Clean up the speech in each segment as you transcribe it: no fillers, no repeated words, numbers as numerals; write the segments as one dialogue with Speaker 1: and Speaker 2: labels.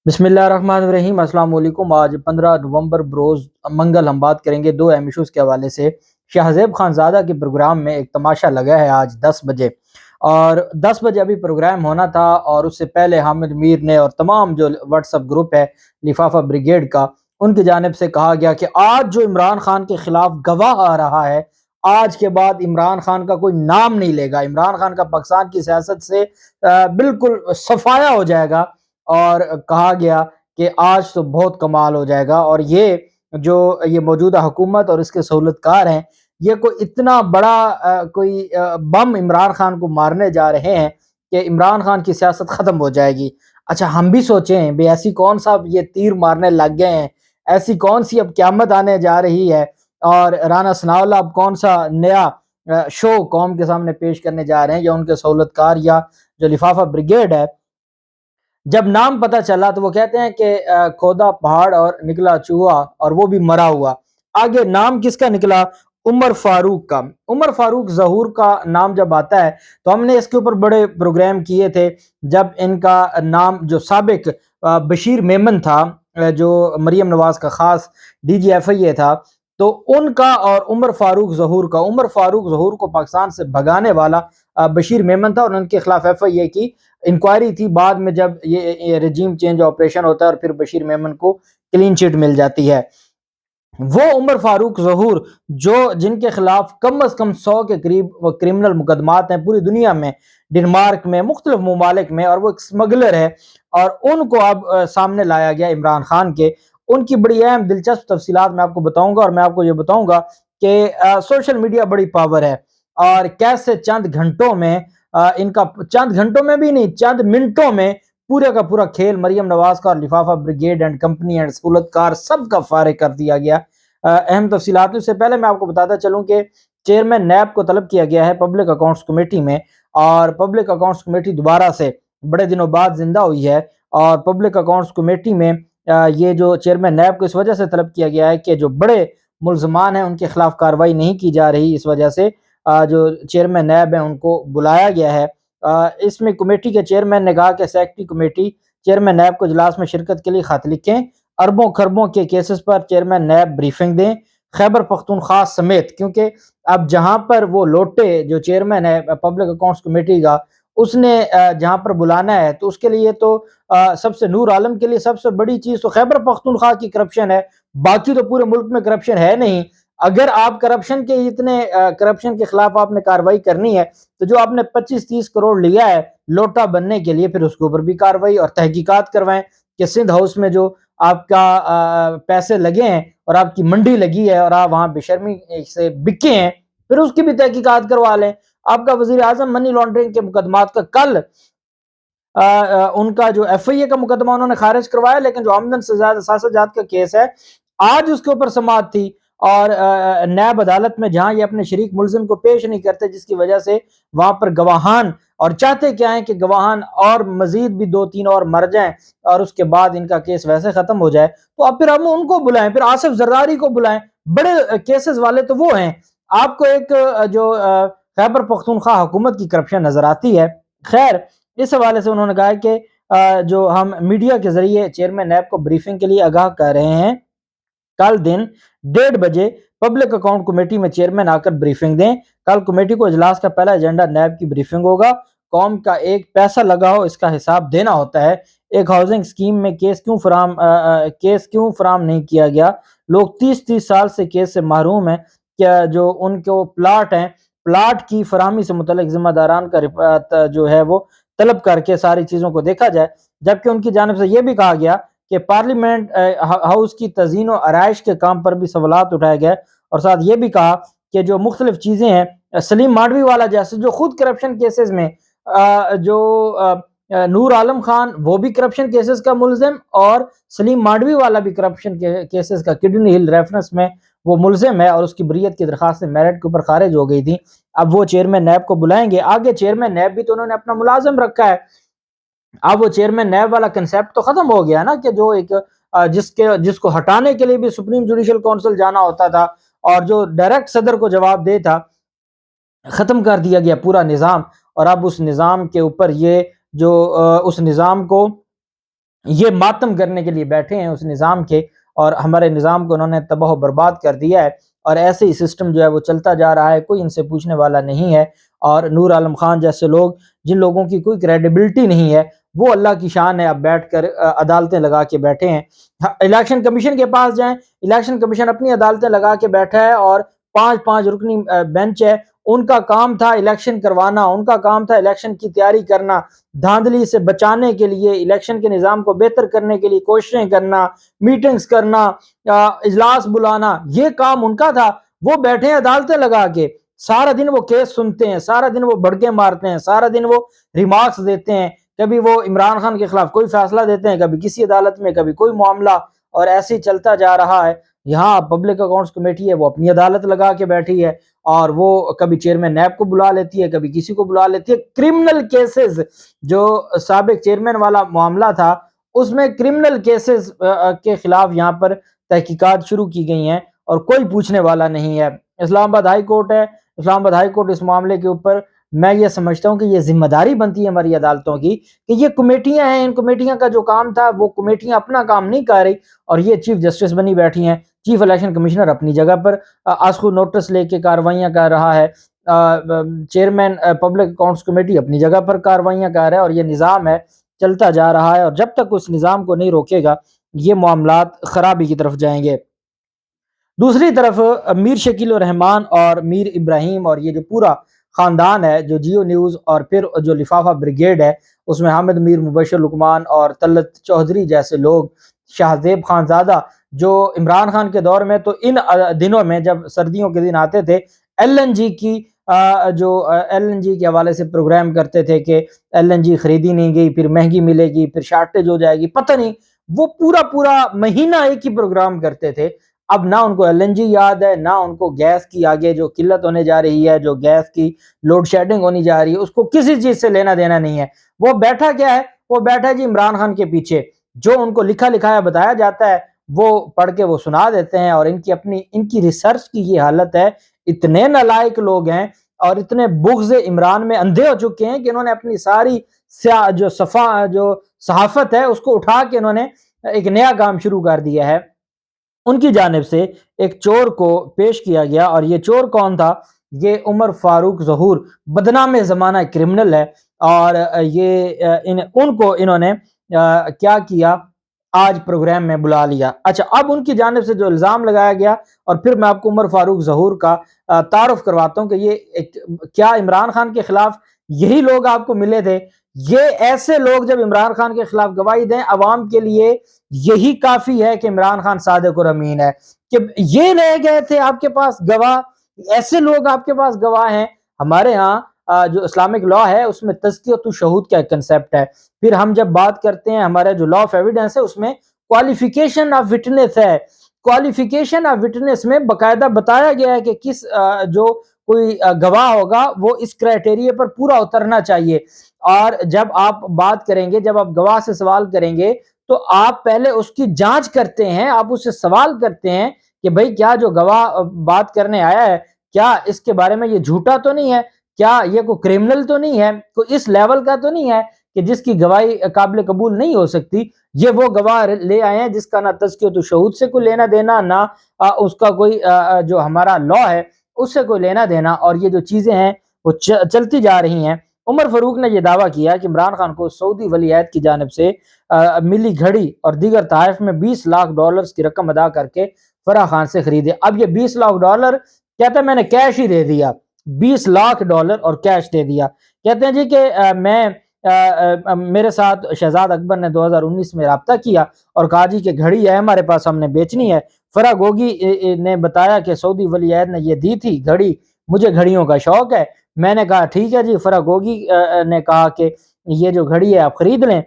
Speaker 1: بسم اللہ الرحمن الرحیم۔ السلام علیکم۔ آج 15 نومبر بروز منگل ہم بات کریں گے دو اہم ایشوز کے حوالے سے۔ شاہزیب خانزادہ کے پروگرام میں ایک تماشا لگا ہے آج 10 بجے، اور 10 بجے ابھی پروگرام ہونا تھا، اور اس سے پہلے حامد میر نے اور تمام جو واٹس اپ گروپ ہے لفافہ بریگیڈ کا، ان کی جانب سے کہا گیا کہ آج جو عمران خان کے خلاف گواہ آ رہا ہے، آج کے بعد عمران خان کا کوئی نام نہیں لے گا، عمران خان کا پاکستان کی سیاست سے بالکل صفایا ہو جائے گا۔ اور کہا گیا کہ آج تو بہت کمال ہو جائے گا، اور یہ جو یہ موجودہ حکومت اور اس کے سہولت کار ہیں، یہ کوئی اتنا بڑا کوئی بم عمران خان کو مارنے جا رہے ہیں کہ عمران خان کی سیاست ختم ہو جائے گی۔ اچھا، ہم بھی سوچیں بے، ایسی کون سا اب یہ تیر مارنے لگ گئے ہیں، ایسی کون سی اب قیامت آنے جا رہی ہے، اور رانا ثناءاللہ اب کون سا نیا شو قوم کے سامنے پیش کرنے جا رہے ہیں، یا ان کے سہولت کار، یا جو لفافہ بریگیڈ ہے۔ جب نام پتہ چلا تو وہ کہتے ہیں کہ کھودا پہاڑ اور نکلا چوہا، اور وہ بھی مرا ہوا۔ آگے نام کس کا نکلا؟ عمر فاروق کا۔ عمر فاروق ظہور کا نام جب آتا ہے تو ہم نے اس کے اوپر بڑے پروگرام کیے تھے، جب ان کا نام جو سابق بشیر میمن تھا، جو مریم نواز کا خاص ڈی جی ایف آئی اے تھا، تو ان کا اور عمر فاروق ظہور کا، عمر فاروق ظہور کو پاکستان سے بھگانے والا بشیر میمن تھا، اور ان کے خلاف ایف آئی اے کی انکوائری تھی۔ بعد میں جب یہ رجیم چینج آپریشن ہوتا ہے اور پھر بشیر میمن کو کلین چٹ مل جاتی ہے، وہ عمر فاروق ظہور جن کے خلاف کم از کم 100 کے قریب کرمنل مقدمات ہیں پوری دنیا میں، ڈنمارک میں، مختلف ممالک میں، اور وہ ایک سمگلر ہے، اور ان کو اب سامنے لایا گیا عمران خان کے۔ ان کی بڑی اہم دلچسپ تفصیلات میں آپ کو بتاؤں گا، اور میں آپ کو یہ بتاؤں گا کہ سوشل میڈیا بڑی پاور ہے، اور کیسے چند گھنٹوں میں ان کا، چند گھنٹوں میں بھی نہیں، چند منٹوں میں پورے کا پورا کھیل مریم نواز کا اور لفافہ بریگیڈ اینڈ کمپنی اینڈ سہولت کار سب کا فارغ کر دیا گیا۔ اہم تفصیلات سے پہلے میں آپ کو بتاتا چلوں کہ چیئرمین نیب کو طلب کیا گیا ہے پبلک اکاؤنٹس کمیٹی میں، اور پبلک اکاؤنٹس کمیٹی دوبارہ سے بڑے دنوں بعد زندہ ہوئی ہے، اور پبلک اکاؤنٹس کمیٹی میں یہ جو چیئرمین نیب کو اس وجہ سے طلب کیا گیا ہے کہ جو بڑے ملزمان ہیں ان کے خلاف کارروائی نہیں کی جا رہی، اس وجہ سے جو چیئرمین نیب ہیں ان کو بلایا گیا ہے۔ اس میں کمیٹی کے چیئرمین نے کہا کہ سیکرٹری کمیٹی چیئرمین نیب کو اجلاس میں شرکت کے لیے خط لکھیں، اربوں خربوں کے کیسز پر چیئرمین نیب بریفنگ دیں، خیبر پختونخوا سمیت، کیونکہ اب جہاں پر وہ لوٹے جو چیئرمین ہے پبلک اکاؤنٹس کمیٹی کا، اس نے جہاں پر بلانا ہے تو اس کے لیے تو سب سے نور عالم کے لیے سب سے بڑی چیز تو خیبر پختونخوا کی کرپشن ہے، باقی تو پورے ملک میں کرپشن ہے نہیں۔ اگر آپ کرپشن کے اتنے کرپشن کے خلاف آپ نے کارروائی کرنی ہے تو جو آپ نے 25-30 کروڑ لیا ہے لوٹا بننے کے لیے، پھر اس کے اوپر بھی کارروائی اور تحقیقات کروائیں کہ سندھ ہاؤس میں جو آپ کا پیسے لگے ہیں اور آپ کی منڈی لگی ہے اور آپ وہاں بے شرمی سے بکے ہیں، پھر اس کی بھی تحقیقات کروا لیں۔ آپ کا وزیر اعظم منی لانڈرنگ کے مقدمات کا کل ان کا جو ایف آئی اے کا مقدمہ انہوں نے خارج کروایا، لیکن جو آمدن سے زیادہ اثاثہ جات کا کیس ہے آج اس کے اوپر سماعت تھی، اور نیب عدالت میں جہاں یہ اپنے شریک ملزم کو پیش نہیں کرتے، جس کی وجہ سے وہاں پر گواہان، اور چاہتے کیا ہیں کہ گواہان اور مزید بھی 2-3 اور مر جائیں اور اس کے بعد ان کا کیس ویسے ختم ہو جائے، تو اب پھر ہم ان کو بلائیں، پھر آصف زرداری کو بلائیں، بڑے کیسز والے تو وہ ہیں۔ آپ کو ایک جو خیبر پختونخوا حکومت کی کرپشن نظر آتی ہے۔ خیر، اس حوالے سے انہوں نے کہا کہ جو ہم میڈیا کے ذریعے چیئرمین نیب کو بریفنگ کے لیے آگاہ کر رہے ہیں، کل دن 1:30 بجے پبلک اکاؤنٹ کمیٹی میں چیئرمین آ کر بریفنگ دیں۔ کل کمیٹی کو اجلاس کا پہلا ایجنڈا نیب کی بریفنگ ہوگا۔ قوم کا ایک پیسہ لگا ہو اس کا حساب دینا ہوتا ہے۔ ایک ہاؤسنگ اسکیم میں کیس کیوں فراہم نہیں کیا گیا؟ لوگ 30 سال سے کیس سے محروم ہیں، کیا جو ان کو پلاٹ ہیں، پلاٹ کی فراہمی سے متعلق ذمہ داران کا جو ہے وہ طلب کر کے ساری چیزوں کو دیکھا جائے۔ جبکہ ان کی جانب سے یہ بھی کہا گیا کہ پارلیمنٹ ہاؤس کی تزئین و آرائش کے کام پر بھی سوالات اٹھائے گئے، اور ساتھ یہ بھی کہا کہ جو مختلف چیزیں ہیں، سلیم مانڈوی والا جیسے جو خود کرپشن کیسز میں جو نور عالم خان وہ بھی کرپشن کیسز کا ملزم، اور سلیم مانڈوی والا بھی کرپشن کیسز کا کڈنی ہل ریفرنس میں وہ ملزم ہے، اور اس کی بریت کی درخواست میرٹ کے اوپر خارج ہو گئی تھی۔ اب وہ چیئرمین نیب کو بلائیں گے۔ آگے چیئرمین نیب بھی تو انہوں نے اپنا ملازم رکھا ہے۔ اب وہ چیئرمین نیب والا کنسیپٹ تو ختم ہو گیا نا، کہ جو ایک جس کو ہٹانے کے لیے بھی سپریم جوڈیشل کونسل جانا ہوتا تھا، اور جو ڈائریکٹ صدر کو جواب دے تھا، ختم کر دیا گیا پورا نظام۔ اور اب اس نظام کے اوپر یہ جو اس نظام کو یہ ماتم کرنے کے لیے بیٹھے ہیں اس نظام کے، اور ہمارے نظام کو انہوں نے تباہ و برباد کر دیا ہے، اور ایسے ہی سسٹم جو ہے وہ چلتا جا رہا ہے، کوئی ان سے پوچھنے والا نہیں ہے۔ اور نور عالم خان جیسے لوگ، جن لوگوں کی کوئی کریڈیبلٹی نہیں ہے، وہ اللہ کی شان ہے اب بیٹھ کر عدالتیں لگا کے بیٹھے ہیں۔ الیکشن کمیشن کے پاس جائیں، الیکشن کمیشن اپنی عدالتیں لگا کے بیٹھا ہے، اور 5 رکنی بینچ ہے، ان کا کام تھا الیکشن کروانا، ان کا کام تھا الیکشن کی تیاری کرنا، دھاندلی سے بچانے کے لیے، الیکشن کے نظام کو بہتر کرنے کے لیے کوششیں کرنا، میٹنگز کرنا، اجلاس بلانا، یہ کام ان کا تھا۔ وہ بیٹھے ہیں عدالتیں لگا کے، سارا دن وہ کیس سنتے ہیں، سارا دن وہ بڑکے مارتے ہیں، سارا دن وہ ریمارکس دیتے ہیں، کبھی وہ عمران خان کے خلاف کوئی فیصلہ دیتے ہیں، کبھی کسی عدالت میں، کبھی کوئی معاملہ، اور ایسے ہی چلتا جا رہا ہے۔ یہاں پبلک اکاؤنٹس کمیٹی ہے، وہ اپنی عدالت لگا کے بیٹھی ہے، اور وہ کبھی چیئرمین نیب کو بلا لیتی ہے، کبھی کسی کو بلا لیتی ہے۔ کرمنل کیسز، جو سابق چیئرمین والا معاملہ تھا، اس میں کرمنل کیسز کے خلاف یہاں پر تحقیقات شروع کی گئی ہیں، اور کوئی پوچھنے والا نہیں ہے۔ اسلام آباد ہائی کورٹ ہے، اسلام آباد ہائی کورٹ اس معاملے کے اوپر، میں یہ سمجھتا ہوں کہ یہ ذمہ داری بنتی ہے ہماری عدالتوں کی، کہ یہ کمیٹیاں ہیں، ان کمیٹیاں کا جو کام تھا، وہ کمیٹیاں اپنا کام نہیں کر رہی، اور یہ چیف جسٹس بنی بیٹھی ہیں۔ چیف الیکشن کمشنر اپنی جگہ پر آسکو نوٹس لے کے کارروائیاں کر رہا ہے، چیئرمین پبلک اکاؤنٹس کمیٹی اپنی جگہ پر کارروائیاں کر رہا ہے، اور یہ نظام ہے، چلتا جا رہا ہے، اور جب تک اس نظام کو نہیں روکے گا، یہ معاملات خرابی کی طرف جائیں گے۔ دوسری طرف میر شکیل الرحمان اور میر ابراہیم اور یہ جو پورا خاندان ہے، جو جیو نیوز اور پھر جو لفافہ بریگیڈ ہے، اس میں حامد میر، مبشر لقمان اور طلعت چودھری جیسے لوگ، شاہ زیب خانزادہ، جو عمران خان کے دور میں، تو ان دنوں میں جب سردیوں کے دن آتے تھے، ایل این جی کی جو ایل این جی کے حوالے سے پروگرام کرتے تھے کہ ایل این جی خریدی نہیں گئی، پھر مہنگی ملے گی، پھر شارٹیج ہو جائے گی، پتہ نہیں، وہ پورا پورا مہینہ ایک ہی پروگرام کرتے تھے۔ اب نہ ان کو ایل این جی یاد ہے، نہ ان کو گیس کی آگے جو قلت ہونے جا رہی ہے، جو گیس کی لوڈ شیڈنگ ہونی جا رہی ہے، اس کو کسی چیز سے لینا دینا نہیں ہے۔ وہ بیٹھا کیا ہے؟ وہ بیٹھا ہے جی عمران خان کے پیچھے، جو ان کو لکھا لکھایا بتایا جاتا ہے وہ پڑھ کے وہ سنا دیتے ہیں، اور ان کی ریسرچ کی یہ حالت ہے۔ اتنے نالائق لوگ ہیں اور اتنے بغض عمران میں اندھے ہو چکے ہیں کہ انہوں نے اپنی ساری جو صحافت ہے اس کو اٹھا کے انہوں نے ایک نیا کام شروع کر دیا ہے۔ ان کی جانب سے ایک چور کو پیش کیا گیا، اور یہ چور کون تھا؟ یہ عمر فاروق ظہور، بدنام زمانہ کرمنل ہے، اور یہ ان کو انہوں نے کیا کیا، آج پروگرام میں بلا لیا۔ اچھا، اب ان کی جانب سے جو الزام لگایا گیا، اور پھر میں آپ کو عمر فاروق ظہور کا تعارف کرواتا ہوں کہ یہ کیا عمران خان کے خلاف یہی لوگ آپ کو ملے تھے؟ یہ ایسے لوگ جب عمران خان کے خلاف گواہی دیں، عوام کے لیے یہی کافی ہے کہ عمران خان صادق اور امین ہے، کہ یہ رہ گئے تھے آپ کے پاس گواہ، ایسے لوگ آپ کے پاس گواہ ہیں۔ ہمارے ہاں جو اسلامک لا ہے اس میں تزکیۃ الشہود کا ایک کنسیپٹ ہے۔ پھر ہم جب بات کرتے ہیں، ہمارا جو لا آف ایویڈنس ہے اس میں کوالیفیکیشن آف وٹنس ہے۔ کوالیفیکیشن آف وٹنس میں باقاعدہ بتایا گیا ہے کہ کس جو کوئی گواہ ہوگا وہ اس کرائٹیریا پر پورا اترنا چاہیے۔ اور جب آپ بات کریں گے، جب آپ گواہ سے سوال کریں گے، تو آپ پہلے اس کی جانچ کرتے ہیں، آپ اس سے سوال کرتے ہیں کہ بھئی کیا جو گواہ بات کرنے آیا ہے، کیا اس کے بارے میں یہ جھوٹا تو نہیں ہے، کیا یہ کوئی کرمنل تو نہیں ہے، کوئی اس لیول کا تو نہیں ہے کہ جس کی گواہی قابل قبول نہیں ہو سکتی۔ یہ وہ گواہ لے آئے ہیں جس کا نہ تزکیۃ الشہود سے کوئی لینا دینا، نہ اس کا کوئی جو ہمارا لا ہے اس سے کوئی لینا دینا، اور یہ جو چیزیں ہیں وہ چلتی جا رہی ہیں۔ عمر فاروق نے یہ دعویٰ کیا کہ عمران خان کو سعودی ولی عہد کی جانب سے ملی گھڑی اور دیگر تحائف میں $20 لاکھ کی رقم ادا کر کے فرح خان سے خریدے۔ اب یہ $20 لاکھ کہتا ہے میں نے کیش ہی دے دیا، $20 لاکھ اور کیش دے دیا۔ کہتے ہیں جی کہ میرے ساتھ شہزاد اکبر نے 2019 میں رابطہ کیا اور کہا جی کہ گھڑی ہے ہمارے پاس، ہم نے بیچنی ہے۔ فرح گوگی نے بتایا کہ سعودی ولی عہد نے یہ دی تھی گھڑی، مجھے گھڑیوں کا شوق ہے۔ میں نے کہا ٹھیک ہے جی۔ فرح گوگی نے کہا کہ یہ جو گھڑی ہے آپ خرید لیں۔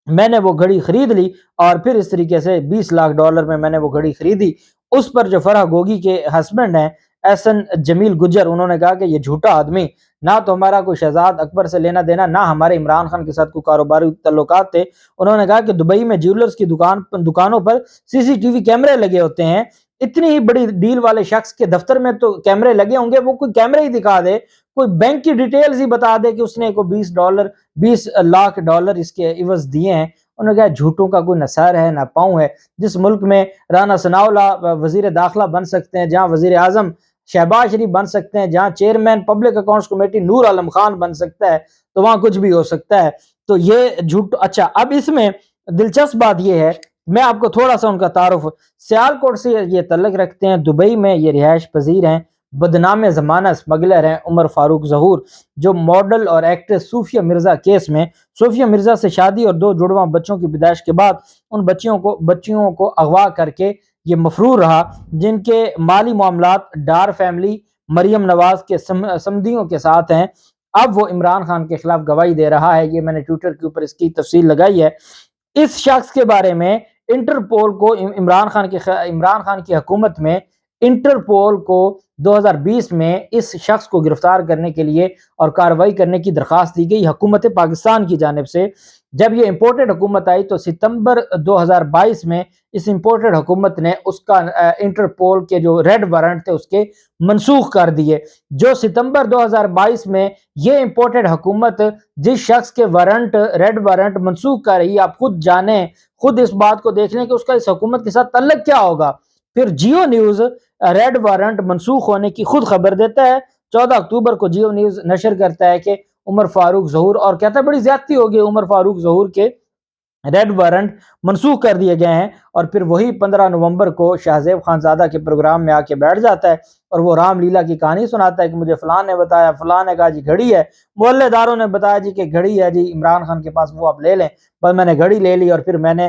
Speaker 1: میں نے وہ گھڑی خرید لی، اور پھر اس طریقے سے $20 لاکھ میں نے وہ گھڑی خریدی۔ اس پر جو فرح گوگی کے ہسبینڈ ہیں احسن جمیل گجر، انہوں نے کہا کہ یہ جھوٹا آدمی، نہ تو ہمارا کوئی شہزاد اکبر سے لینا دینا، نہ ہمارے عمران خان کے ساتھ کوئی کاروباری تعلقات تھے۔ انہوں نے کہا کہ دبئی میں جیولرز کی دکانوں پر CCTV کیمرے لگے ہوتے ہیں، اتنی ہی بڑی ڈیل والے شخص کے دفتر میں تو کیمرے لگے ہوں گے، وہ کوئی کیمرے ہی دکھا دے، کوئی بینک کی ڈیٹیلز ہی بتا دے کہ اس نے کو $20 لاکھ اس کے عوض دیے ہیں، انہوں نے کہا جھوٹوں کا کوئی نہ سر ہے نہ پاؤں ہے. جس ملک میں رانا ثناءاللہ وزیر داخلہ بن سکتے ہیں، جہاں وزیر اعظم شہباز شریف بن سکتے ہیں، جہاں چیئرمین پبلک اکاؤنٹس کمیٹی نور عالم خان بن سکتا ہے، تو وہاں کچھ بھی ہو سکتا ہے. تو یہ جھوٹ. اچھا، اب اس میں دلچسپ بات یہ ہے، میں آپ کو تھوڑا سا ان کا تعارف. سیالکوٹ سے یہ تعلق رکھتے ہیں، دبئی میں یہ رہائش پذیر ہیں، بدنام زمانہ اسمگلر ہیں عمر فاروق ظہور، جو ماڈل اور ایکٹریس صوفیہ مرزا کیس میں صوفیہ مرزا سے شادی اور 2 جڑواں بچوں کی پیدائش کے بعد ان بچیوں کو اغوا کر کے یہ مفرور رہا، جن کے مالی معاملات ڈار فیملی مریم نواز کے سمدھیوں کے ساتھ ہیں. اب وہ عمران خان کے خلاف گواہی دے رہا ہے. یہ میں نے ٹویٹر کے اوپر اس کی تفصیل لگائی ہے. اس شخص کے بارے میں انٹرپول کو عمران خان کی حکومت میں انٹرپول کو 2020 میں اس شخص کو گرفتار کرنے کے لیے اور کارروائی کرنے کی درخواست دی گئی حکومت پاکستان کی جانب سے. جب یہ امپورٹڈ حکومت آئی تو ستمبر 2022 میں اس امپورٹڈ حکومت نے اس کا انٹرپول کے جو ریڈ وارنٹ تھے اس کے منسوخ کر دیے. جو ستمبر 2022 میں یہ امپورٹڈ حکومت جس شخص کے ریڈ وارنٹ منسوخ کر رہی ہے، آپ خود جانیں، خود اس بات کو دیکھ لیں کہ اس کا اس حکومت کے ساتھ تعلق کیا ہوگا. پھر جیو نیوز ریڈ وارنٹ منسوخ ہونے کی خود خبر دیتا ہے. 14 اکتوبر کو جیو نیوز نشر کرتا ہے کہ عمر فاروق ظہور، اور کہتا ہے بڑی زیادتی ہوگی، عمر فاروق ظہور کے ریڈ وارنٹ منسوخ کر دیے گئے ہیں. اور پھر وہی 15 نومبر کو شاہزیب خانزادہ کے پروگرام میں آ کے بیٹھ جاتا ہے اور وہ رام لیلا کی کہانی سناتا ہے کہ مجھے فلاں نے بتایا، فلاں نے کہا جی گھڑی ہے، محلے داروں نے بتایا جی کہ گھڑی ہے جی عمران خان کے پاس، وہ آپ لے لیں. بس میں نے گھڑی لے لی اور پھر میں نے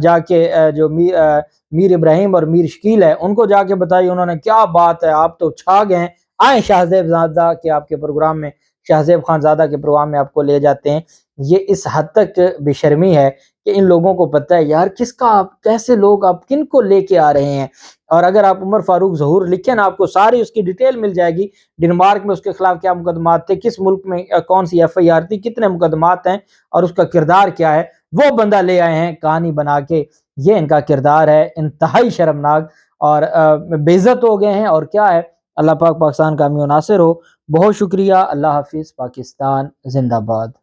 Speaker 1: جا کے جو میر ابراہیم اور میر شکیل ہے ان کو جا کے بتائی. انہوں نے کیا بات ہے، آپ تو چھا گئے ہیں، آئیں شاہزیب زادہ کے آپ کے پروگرام میں، شاہزیب خانزادہ کے پروگرام میں آپ کو لے جاتے ہیں. یہ اس حد تک بے شرمی ہے کہ ان لوگوں کو پتہ ہے یار کس کا، کیسے لوگ آپ کن کو لے کے آ رہے ہیں. اور اگر آپ عمر فاروق ظہور لکھیں نا، آپ کو ساری اس کی ڈیٹیل مل جائے گی. ڈنمارک میں اس کے خلاف کیا مقدمات تھے، کس ملک میں کون سی ایف آئی آر تھی، کتنے مقدمات ہیں اور اس کا کردار کیا ہے. وہ بندہ لے آئے ہیں کہانی بنا کے. یہ ان کا کردار ہے، انتہائی شرمناک، اور بے عزت ہو گئے ہیں. اور کیا ہے، اللہ پاک پاکستان کا حامی و ناصر ہو. بہت شکریہ. اللہ حافظ. پاکستان زندہ باد.